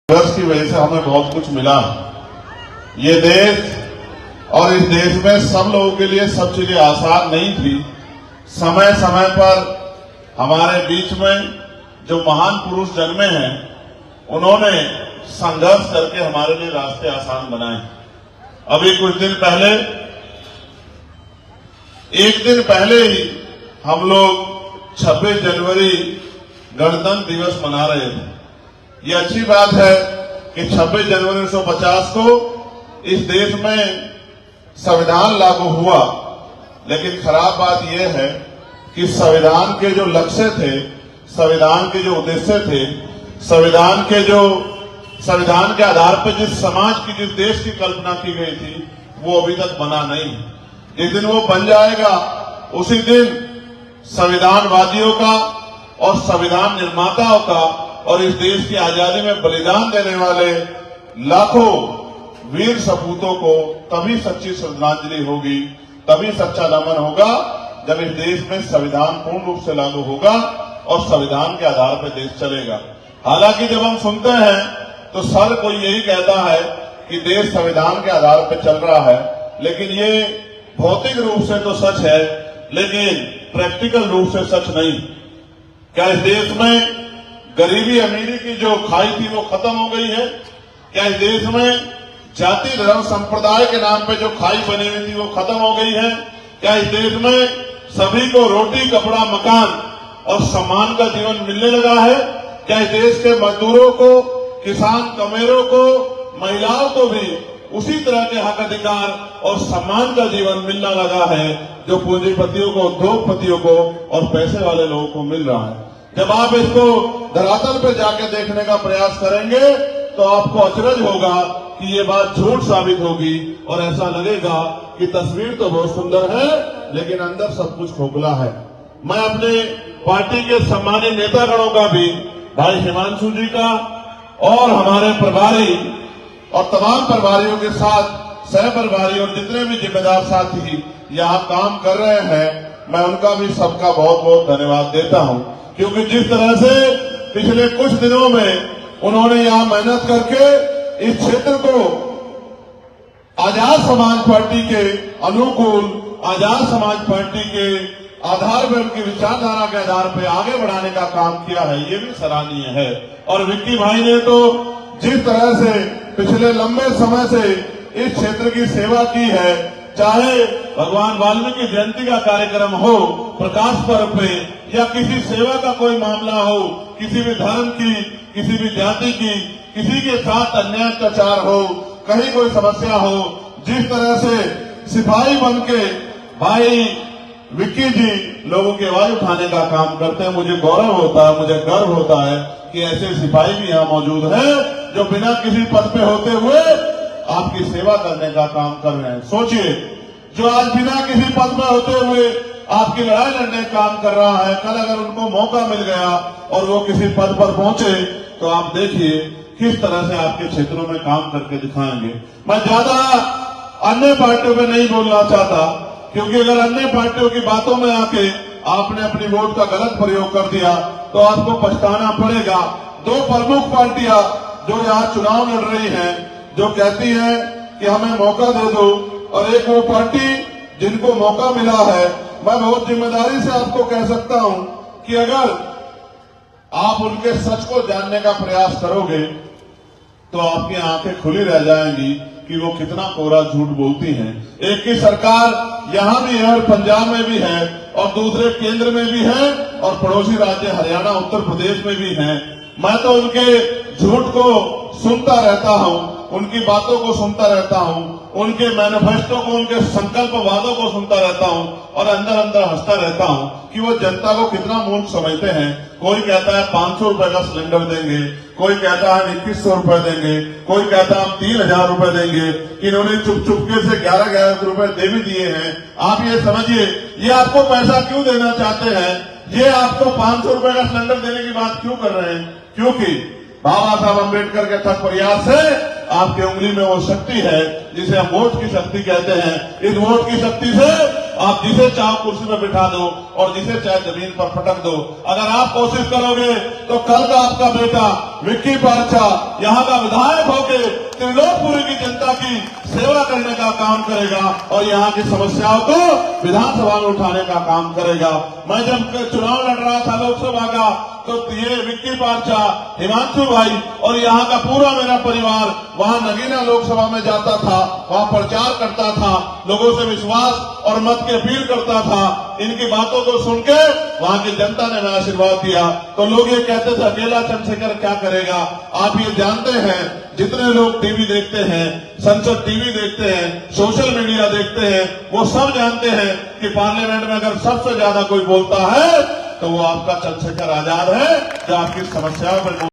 संघर्ष की वजह से हमें बहुत कुछ मिला। ये देश और इस देश में सब लोगों के लिए सब चीजें आसान नहीं थी। समय समय पर हमारे बीच में जो महान पुरुष जन्मे हैं, उन्होंने संघर्ष करके हमारे लिए रास्ते आसान बनाए। अभी कुछ दिन पहले, एक दिन पहले ही हम लोग 26 जनवरी गणतंत्र दिवस मना रहे थे। ये अच्छी बात है कि 26 जनवरी 1950 को इस देश में संविधान लागू हुआ, लेकिन खराब बात यह है कि संविधान के जो लक्ष्य थे, संविधान के जो उद्देश्य थे, संविधान के आधार पर जिस समाज की, जिस देश की कल्पना की गई थी, वो अभी तक बना नहीं। जिस दिन वो बन जाएगा, उसी दिन संविधानवादियों का और संविधान निर्माताओं का और इस देश की आजादी में बलिदान देने वाले लाखों वीर सपूतों को तभी सच्ची श्रद्धांजलि होगी, तभी सच्चा नमन होगा, जब इस देश में संविधान पूर्ण रूप से लागू होगा और संविधान के आधार पर देश चलेगा। हालांकि जब हम सुनते हैं तो सर कोई यही कहता है कि देश संविधान के आधार पर चल रहा है, लेकिन ये भौतिक रूप से तो सच है, लेकिन प्रैक्टिकल रूप से सच नहीं। क्या इस देश में गरीबी अमीरी की जो खाई थी वो खत्म हो गई है? क्या इस देश में जाति धर्म संप्रदाय के नाम पे जो खाई बनी हुई थी वो खत्म हो गई है? क्या इस देश में सभी को रोटी, कपड़ा, मकान और सम्मान का जीवन मिलने लगा है? क्या इस देश के मजदूरों को, किसान कमेरों को, महिलाओं को भी उसी तरह के हक अधिकार और सम्मान का जीवन मिलने लगा है जो पूंजीपतियों को, उद्योगपतियों को और पैसे वाले लोगों को मिल रहा है? जब आप इसको धरातल पे जाके देखने का प्रयास करेंगे तो आपको अचरज होगा कि ये बात झूठ साबित होगी और ऐसा लगेगा कि तस्वीर तो बहुत सुंदर है, लेकिन अंदर सब कुछ खोखला है। मैं अपने पार्टी के सम्मानित नेतागणों का भी, भाई हिमांशु जी का और हमारे प्रभारी और तमाम प्रभारियों के साथ सह प्रभारी और जितने भी जिम्मेदार साथी यहाँ काम कर रहे हैं, मैं उनका भी सबका बहुत बहुत धन्यवाद देता हूँ, क्योंकि जिस तरह से पिछले कुछ दिनों में उन्होंने यहाँ मेहनत करके इस क्षेत्र को आजाद समाज पार्टी के अनुकूल, आजाद समाज पार्टी के आधार पर, उनकी विचारधारा के आधार पर आगे बढ़ाने का काम किया है, ये भी सराहनीय है। और विक्की भाई ने तो जिस तरह से पिछले लंबे समय से इस क्षेत्र की सेवा की है, चाहे भगवान वाल्मीकि जयंती का कार्यक्रम हो, प्रकाश पर्व पे, या किसी सेवा का कोई मामला हो, किसी भी धर्म की, किसी भी जाति की, किसी के साथ अन्याय अत्याचार हो, कहीं कोई समस्या हो, जिस तरह से सिपाही बन के भाई विक्की जी लोगों की आवाज उठाने का काम करते हैं, मुझे गौरव होता है, मुझे गर्व होता है कि ऐसे सिपाही भी यहाँ मौजूद हैं जो बिना किसी पद पे होते हुए आपकी सेवा करने का काम कर रहे हैं। सोचिए, जो आज बिना किसी पद में होते हुए आपकी लड़ाई लड़ने का काम कर रहा है, कल अगर उनको मौका मिल गया और वो किसी पद पर पहुंचे तो आप देखिए किस तरह से आपके क्षेत्रों में काम करके दिखाएंगे। मैं ज्यादा अन्य पार्टियों पे नहीं बोलना चाहता, क्योंकि अगर अन्य पार्टियों की बातों में आके आपने अपनी वोट का गलत प्रयोग कर दिया तो आपको पछताना पड़ेगा। दो प्रमुख पार्टियां जो यहाँ चुनाव लड़ रही हैं, जो कहती है कि हमें मौका दे दो, और एक वो पार्टी जिनको मौका मिला है, मैं बहुत जिम्मेदारी से आपको कह सकता हूं कि अगर आप उनके सच को जानने का प्रयास करोगे तो आपकी आंखें खुली रह जाएंगी कि वो कितना कोरा झूठ बोलती हैं। एक की सरकार यहां भी है और पंजाब में भी है, और दूसरे केंद्र में भी है, और पड़ोसी राज्य हरियाणा, उत्तर प्रदेश में भी है। मैं तो उनके झूठ को सुनता रहता हूं, उनकी बातों को सुनता रहता हूं, उनके मैनिफेस्टो को, उनके संकल्प वादों को सुनता रहता हूं, और अंदर अंदर हंसता रहता हूं कि वो जनता को कितना मूर्ख समझते हैं। कोई कहता है 500 रुपए का सिलेंडर देंगे, कोई कहता है 2100 रुपए देंगे, कोई कहता है हम 3000 रुपए देंगे। इन्होंने चुप चुपके से 11 रुपए दे भी दिए हैं। आप ये समझिए, ये आपको पैसा क्यों देना चाहते हैं? ये आपको 500 रुपए का सिलेंडर देने की बात क्यों कर रहे हैं? क्योंकि बाबा साहब अम्बेडकर के थक प्रयास से आपकी उंगली में वो शक्ति है जिसे हम वोट की शक्ति कहते हैं। इस वोट की शक्ति से आप जिसे चाहो कुर्सी पर बिठा दो और जिसे चाहे जमीन पर पटक दो। अगर आप कोशिश करोगे तो कल का आपका बेटा विक्की पारछा यहाँ का विधायक होके त्रिलोकपुरी की जनता की सेवा करने का काम करेगा और यहाँ की समस्याओं को विधानसभा में उठाने का काम करेगा। मैं जब चुनाव लड़ रहा था लोकसभा का तो ये विक्की पारछा, हिमांशु भाई और यहाँ का पूरा मेरा परिवार वहाँ नगीना लोकसभा में जाता था, वहाँ प्रचार करता था, लोगों से विश्वास और मत की अपील करता था। इनकी बातों को सुन के वहाँ की जनता ने मैं आशीर्वाद दिया। तो लोग ये कहते थे अकेला चंद्रशेखर क्या करेगा। आप ये जानते हैं, जितने लोग टीवी देखते हैं, संसद टीवी देखते हैं, सोशल मीडिया देखते हैं, वो सब जानते हैं कि पार्लियामेंट में अगर सबसे ज्यादा कोई बोलता है तो वो आपका चंद्रशेखर आजाद है, जो आपकी समस्याओं पर